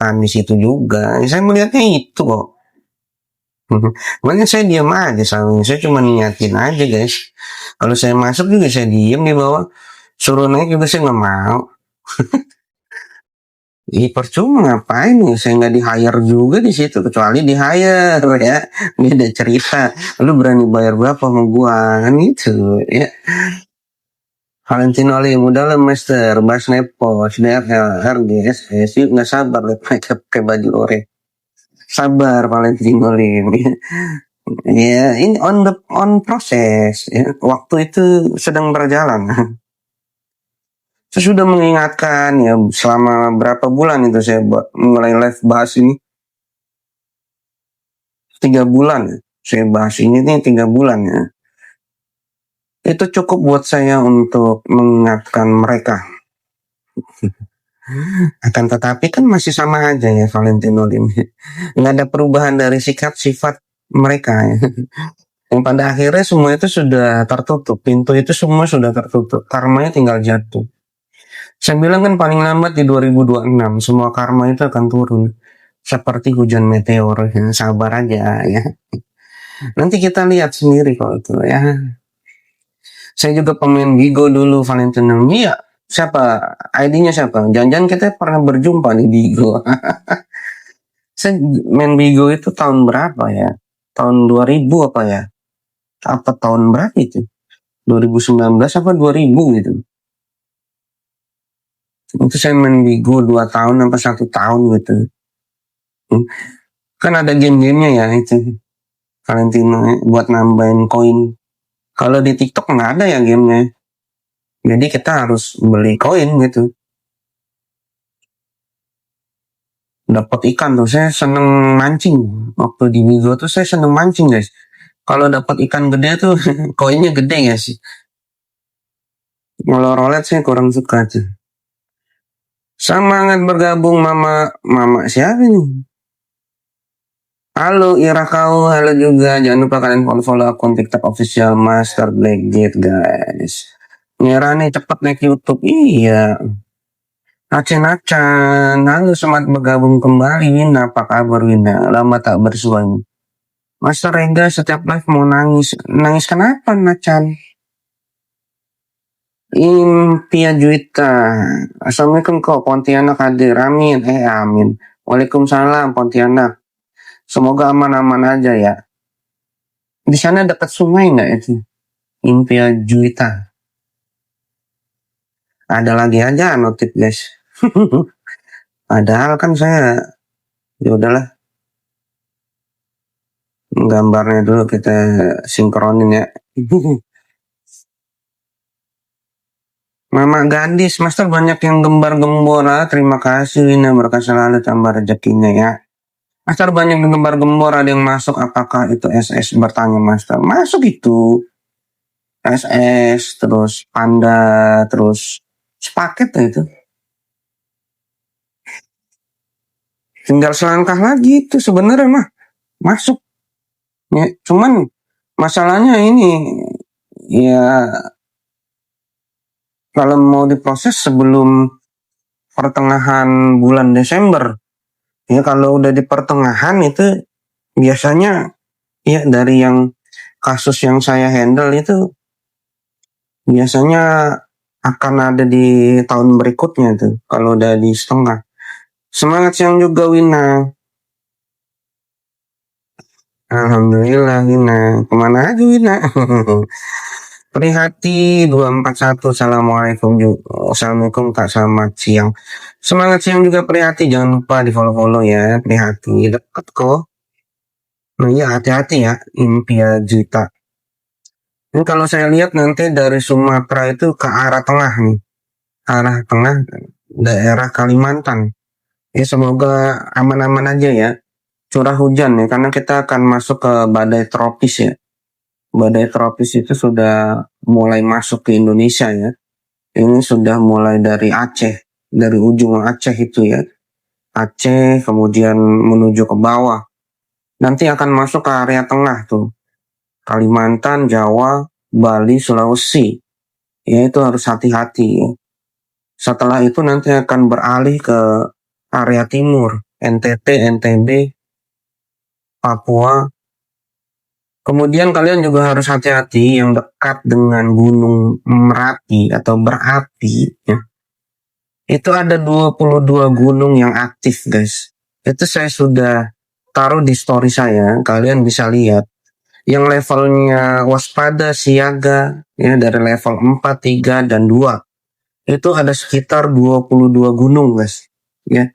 setan di situ juga. Saya melihatnya itu kok. Makanya saya diam aja, saya cuma niatin aja guys. Kalau saya masuk juga saya diam di bawah, suruh naik juga saya nggak mau. Percuma ngapain nih, saya nggak di hire juga di situ, kecuali di hire ya, beda cerita. Lu berani bayar berapa sama gua kan gitu ya. Valentino Lim udah lah master Bas Nepos DRL RGSS yuk nggak sabar lihat makeup kayak baju ore. Sabar Valentino Lim ya, ini on proses ya, waktu itu sedang berjalan. Saya sudah mengingatkan ya selama berapa bulan itu saya mulai live bahas ini, 3 bulan saya bahas ini nih, 3 bulan ya. Itu cukup buat saya untuk mengingatkan mereka. Akan tetapi kan masih sama aja ya Valentino Lim. Nggak ada perubahan dari sikap sifat mereka ya. Yang pada akhirnya semua itu sudah tertutup. Pintu itu semua sudah tertutup. Karmanya tinggal jatuh. Saya bilang kan paling lambat di 2026 semua karma itu akan turun. Seperti hujan meteor. Ya. Sabar aja ya. Nanti kita lihat sendiri kalau itu ya. Saya juga pemain Bigo dulu Valentino. Iya. Siapa? ID-nya siapa? Jangan-jangan kita pernah berjumpa di Bigo. Saya main Bigo itu tahun berapa ya? Tahun 2000 apa ya? Apa tahun berapa itu? 2019 apa 2000 gitu. Itu saya main Bigo 2 tahun apa 1 tahun gitu. Kan ada game-gamenya ya itu. Valentino buat nambahin koin. Kalau di TikTok nggak ada ya gamenya. Jadi kita harus beli koin gitu. Dapat ikan tuh, saya seneng mancing. Waktu di Bigo tuh saya seneng mancing guys. Kalau dapat ikan gede tuh koinnya gede ya sih. Kalau rolet saya kurang suka tuh. Semangat bergabung mama siapa nih? Halo Ira kau, halo juga. Jangan lupa kalian follow akun TikTok official Master Blackgate guys. Ngira nih cepet naik YouTube. Iya. Acan, halo semangat bergabung kembali Wina, apa kabar Wina? Lama tak bersuara. Master Rega setiap live mau nangis. Nangis kenapa Nacan? Impia Juwita. Assalamualaikum kok Pontianak hadir. Amin. Amin. Waalaikumsalam Pontianak. Semoga aman-aman aja ya. Di sana dekat sungai nggak itu? Impia Juwita. Ada lagi aja notif guys. Padahal kan saya ya udahlah. Gambarnya dulu kita sinkronin ya. Mama Gadis, Master banyak yang gembar-gembora. Terima kasih Wina, berkah selalu tambah rezekinya ya. Master banyak yang gembar-gembor, ada yang masuk. Apakah itu SS? Bertanya Master. Masuk itu SS, terus Panda, terus sepaket itu. Tinggal selangkah lagi itu sebenarnya mah masuk. Ya, cuman masalahnya ini ya kalau mau diproses sebelum pertengahan bulan Desember. Ya kalau udah di pertengahan itu biasanya ya dari yang kasus yang saya handle itu biasanya akan ada di tahun berikutnya tuh kalau udah di setengah. Semangat siang juga Wina. Alhamdulillah Wina. Kemana aja Wina? Prihati 241. Assalamualaikum juga. Assalamualaikum Kak, selamat siang. Semangat siang juga Prihati. Jangan lupa di follow ya Prihati. Deket kok. Nah iya hati-hati ya Impia Juta. Ini kalau saya lihat nanti dari Sumatera itu ke arah tengah nih. Arah tengah daerah Kalimantan. Ya semoga aman-aman aja ya. Curah hujan ya karena kita akan masuk ke badai tropis ya. Badai tropis itu sudah mulai masuk ke Indonesia ya. Ini sudah mulai dari Aceh, dari ujung Aceh itu ya. Aceh kemudian menuju ke bawah. Nanti akan masuk ke area tengah tuh. Kalimantan, Jawa, Bali, Sulawesi. Ya itu harus hati-hati ya. Setelah itu nanti akan beralih ke area timur. NTT, NTB, Papua. Kemudian kalian juga harus hati-hati yang dekat dengan Gunung Merapi atau berapi, ya. Itu ada 22 gunung yang aktif, guys. Itu saya sudah taruh di story saya, kalian bisa lihat. Yang levelnya waspada, siaga, ya, dari level 4, 3, dan 2. Itu ada sekitar 22 gunung, guys. Ya.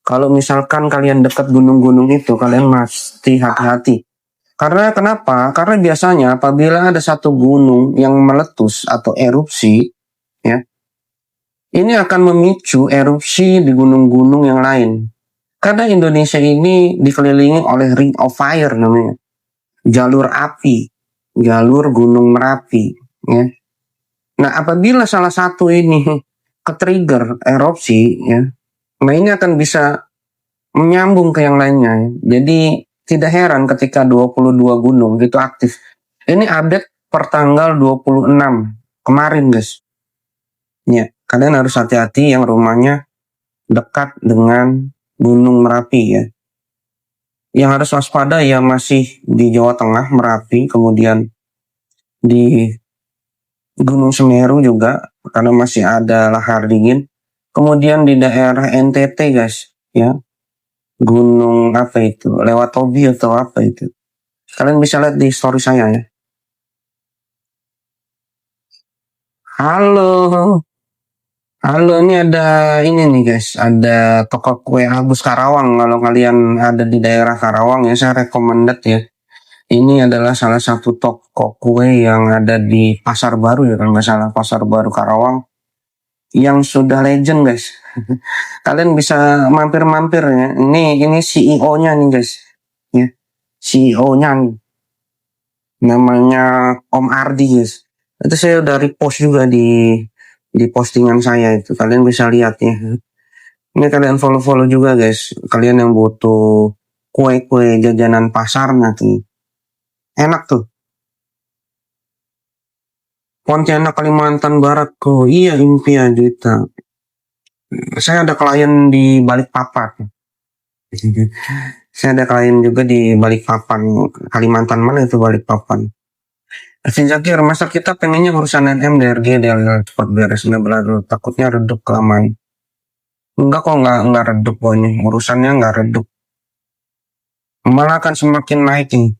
Kalau misalkan kalian dekat gunung-gunung itu, kalian mesti hati-hati. Karena kenapa? Karena biasanya apabila ada satu gunung yang meletus atau erupsi, ya, ini akan memicu erupsi di gunung-gunung yang lain. Karena Indonesia ini dikelilingi oleh Ring of Fire namanya, jalur api, jalur Gunung Merapi, ya. Nah, apabila salah satu ini ke-trigger erupsi, ya, nah ini akan bisa menyambung ke yang lainnya, ya. Jadi tidak heran ketika 22 gunung itu aktif. Ini update per tanggal 26 kemarin, guys. Ya, kalian harus hati-hati yang rumahnya dekat dengan Gunung Merapi, ya. Yang harus waspada ya masih di Jawa Tengah, Merapi, kemudian di Gunung Semeru juga karena masih ada lahar dingin. Kemudian di daerah NTT, guys, ya. Gunung apa itu? Lewat Tobi atau apa itu? Kalian bisa lihat di story saya, ya. Halo. Halo, ini ada ini nih, guys. Ada toko kue Agus Karawang. Kalau kalian ada di daerah Karawang, ya saya recommended, ya. Ini adalah salah satu toko kue yang ada di Pasar Baru, ya, kalau nggak salah, Pasar Baru Karawang, yang sudah legend, guys. Kalian bisa mampir-mampir, ya. Ini CEO-nya nih, guys. Ya. CEO-nya nih. Namanya Om Ardi, guys. Itu saya udah repost juga di postingan saya itu. Kalian bisa lihat, ya. Ini kalian follow-follow juga, guys. Kalian yang butuh kue-kue jajanan pasar nanti. Enak tuh. Pontianak, Kalimantan Barat. Oh iya, impian juta. Saya ada klien di Balikpapan. Saya ada klien juga di Balikpapan. Kalimantan mana itu Balikpapan? Alvin Zakir, masa kita pengennya urusan NM, DRG, DLL cepat beres, nggak berlalu. Takutnya redup kelamaan. Enggak kok, nggak redup pokoknya. Urusannya nggak redup. Malah akan semakin naik nih.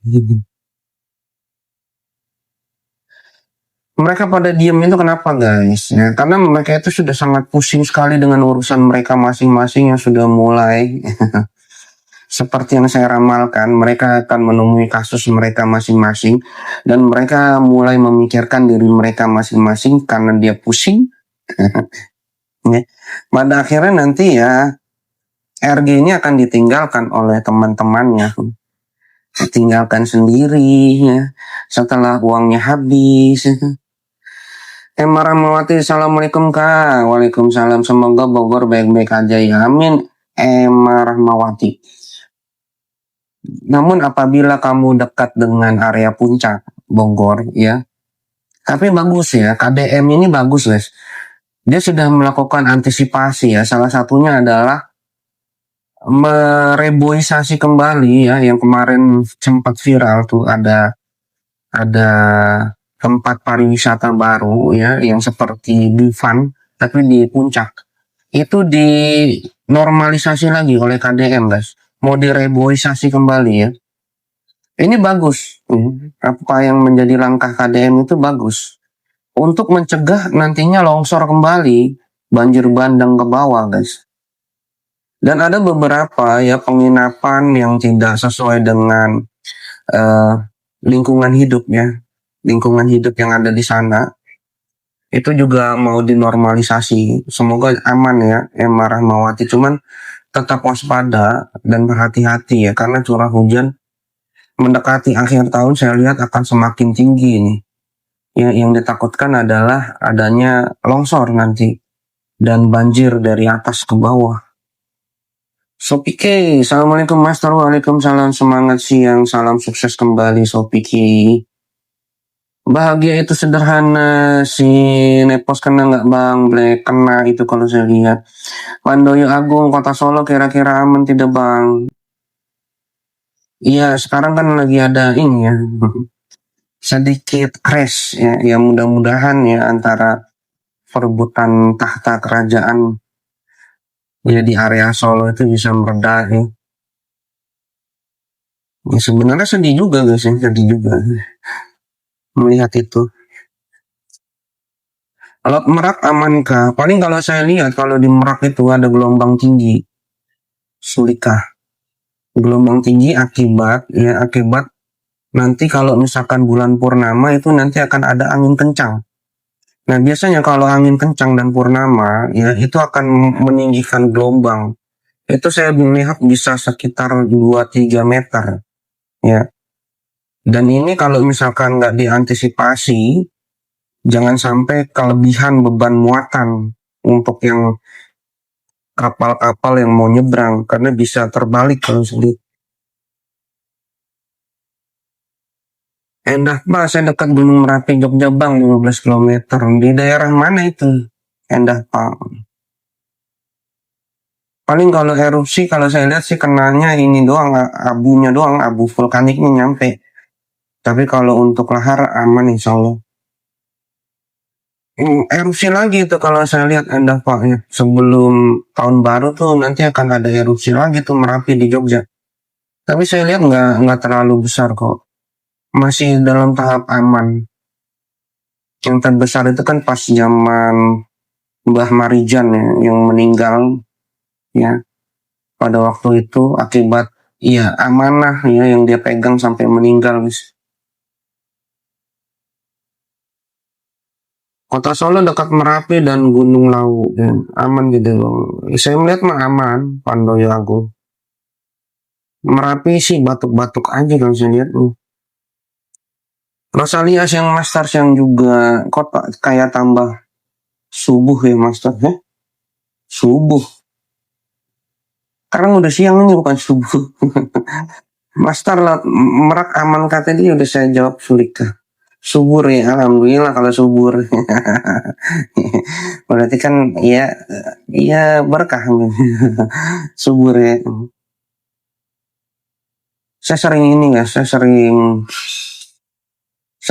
Mereka pada diem itu kenapa, guys? Ya, karena mereka itu sudah sangat pusing sekali dengan urusan mereka masing-masing yang sudah mulai seperti yang saya ramalkan. Mereka akan menemui kasus mereka masing-masing dan mereka mulai memikirkan diri mereka masing-masing karena dia pusing. Ya. Pada akhirnya nanti ya RG ini akan ditinggalkan oleh teman-temannya, ditinggalkan sendiri, ya, setelah uangnya habis. Emma Rahmawati, Assalamualaikum Kak. Waalaikumsalam, semoga Bogor baik-baik aja ya. Amin. Emma Rahmawati. Namun apabila kamu dekat dengan area puncak Bogor, ya, tapi bagus ya, KDM ini bagus, guys. Dia sudah melakukan antisipasi, ya. Salah satunya adalah mereboisasi kembali, ya, yang kemarin sempat viral tuh ada tempat pariwisata baru, ya, yang seperti Dufan tapi di puncak. Itu dinormalisasi lagi oleh KDM, guys. Mau direboisasi kembali, ya. Ini bagus. Apa yang menjadi langkah KDM itu bagus. Untuk mencegah nantinya longsor kembali, banjir bandang ke bawah, guys. Dan ada beberapa ya penginapan yang tidak sesuai dengan lingkungan hidup, ya. Lingkungan hidup yang ada di sana itu juga mau dinormalisasi. Semoga aman ya, Emma Rahmawati. Cuman tetap waspada dan berhati-hati ya, karena curah hujan mendekati akhir tahun saya lihat akan semakin tinggi nih. Ya, yang ditakutkan adalah adanya longsor nanti dan banjir dari atas ke bawah. Sopike, Assalamualaikum Master, Waalaikumsalam, semangat siang, salam sukses kembali Sopike. Bahagia itu sederhana, si Nepos kena nggak bang? Black kena itu kalau saya lihat. Pandoyo Agung, Kota Solo kira-kira aman tidak bang? Iya, sekarang kan lagi ada ini ya, sedikit crash ya, ya mudah-mudahan ya antara perebutan tahta kerajaan ya di area Solo itu bisa mereda ya. Ya sebenarnya sedih juga guys ya, sedih juga melihat itu. Kalau Merak amankah? Paling kalau saya lihat kalau di Merak itu ada gelombang tinggi, sulikah? Gelombang tinggi akibat nanti kalau misalkan bulan purnama itu nanti akan ada angin kencang. Nah, biasanya kalau angin kencang dan purnama ya itu akan meninggikan gelombang. Itu saya melihat bisa sekitar 2-3 meter ya. Dan ini kalau misalkan nggak diantisipasi, jangan sampai kelebihan beban muatan untuk yang kapal-kapal yang mau nyebrang karena bisa terbalik kalau sulit. Endah Pak, saya dekat Gunung Merapi, Jogja Bang, 15 kilometer. Di daerah mana itu? Endah Pak. Paling kalau erupsi, kalau saya lihat sih kenanya ini doang, abunya doang, abu vulkaniknya nyampe. Tapi kalau untuk lahar aman insya Allah. Erupsi lagi itu kalau saya lihat Endah Pak ya. Sebelum tahun baru tuh nanti akan ada erupsi lagi tuh Merapi di Jogja. Tapi saya lihat nggak terlalu besar kok. Masih dalam tahap aman. Yang terbesar itu kan pas zaman Mbah Marijan ya, yang meninggal ya pada waktu itu akibat ya amanah ya yang dia pegang sampai meninggal guys. Kota Solo dekat Merapi dan Gunung Lawu ya, aman gitu loh. Saya melihat mah aman Pandoyo Agung. Merapi sih batuk-batuk aja kalau saya lihat. Rosalia yang Masters yang juga kota kayak tambah subuh ya Master ya. Subuh. Sekarang udah siang ini bukan subuh. Master lah, Merak aman kata dia udah saya jawab Sulika. Subur ya, alhamdulillah kalau subur. Berarti kan ya, ya berkah. Subur ya. Saya sering ini ya, saya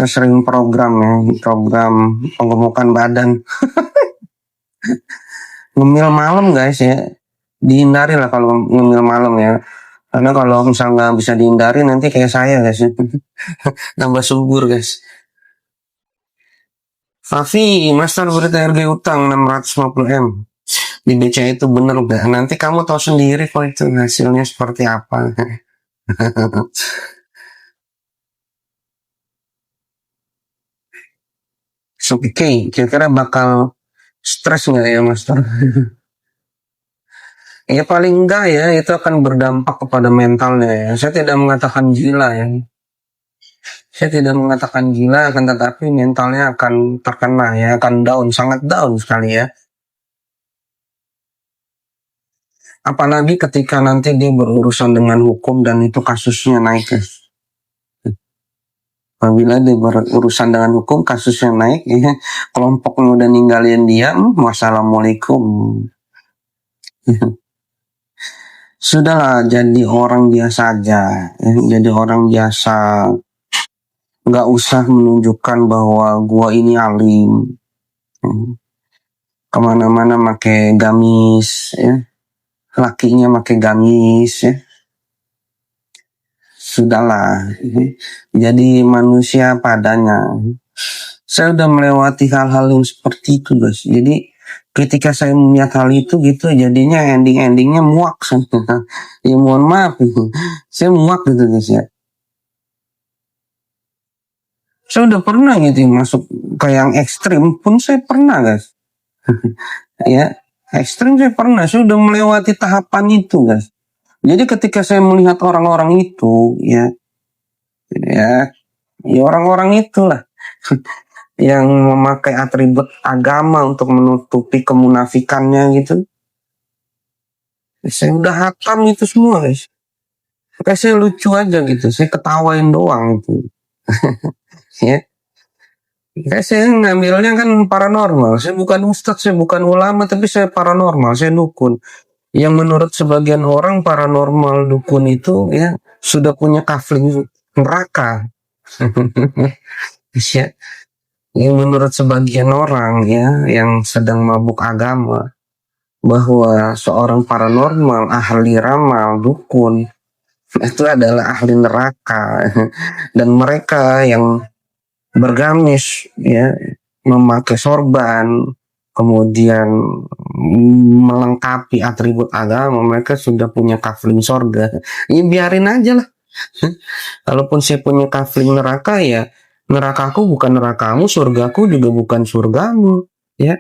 sering program ya, program penggemukan badan. Ngemil malam guys ya, dihindari lah kalau ngemil malam ya. Karena kalau misalnya nggak bisa dihindari nanti kayak saya guys, nambah subur guys. Raffi, Master berita RG utang 650 M di BCA itu bener gak? Nanti kamu tahu sendiri kok itu hasilnya seperti apa. So, oke, kira-kira bakal stres nggak ya Master? Ya paling enggak ya, itu akan berdampak kepada mentalnya ya. Saya tidak mengatakan gila ya. Saya tidak mengatakan gila, akan tetapi mentalnya akan terkena ya, akan down, sangat down sekali ya. Apalagi ketika nanti dia berurusan dengan hukum dan itu kasusnya naik ya. Apabila dia berurusan dengan hukum, kasusnya naik ya, kelompoknya udah ninggalin dia, wassalamualaikum. Sudahlah jadi orang biasa aja, ya. Jadi orang biasa, nggak usah menunjukkan bahwa gua ini alim. Kemana-mana pakai gamis, ya. Lakinya pakai gamis, ya. Sudahlah, jadi manusia padanya. Saya udah melewati hal-hal yang seperti itu guys. Jadi ketika saya melihat hal itu gitu, jadinya endingnya muak. Ya mohon maaf, saya muak gitu guys ya. Saya udah pernah gitu masuk ke yang ekstrim pun saya pernah guys. Ya, ekstrim saya pernah. Saya udah melewati tahapan itu guys. Jadi ketika saya melihat orang-orang itu ya, ya orang-orang itulah yang memakai atribut agama untuk menutupi kemunafikannya gitu. Saya udah hatam itu semua guys. Kayak saya lucu aja gitu. Saya ketawain doang gitu. Ya. Saya ngambilnya kan paranormal. Saya bukan ustadz, saya bukan ulama, tapi saya paranormal, saya dukun. Yang menurut sebagian orang paranormal dukun itu ya sudah punya kafling neraka. Ya, yang menurut sebagian orang ya yang sedang mabuk agama bahwa seorang paranormal, ahli ramal, dukun itu adalah ahli neraka dan mereka yang bergamis ya memakai sorban kemudian melengkapi atribut agama mereka sudah punya kafling sorga ya biarin aja lah. Kalaupun saya punya kafling neraka ya nerakaku bukan nerakamu surgaku juga bukan surgamu ya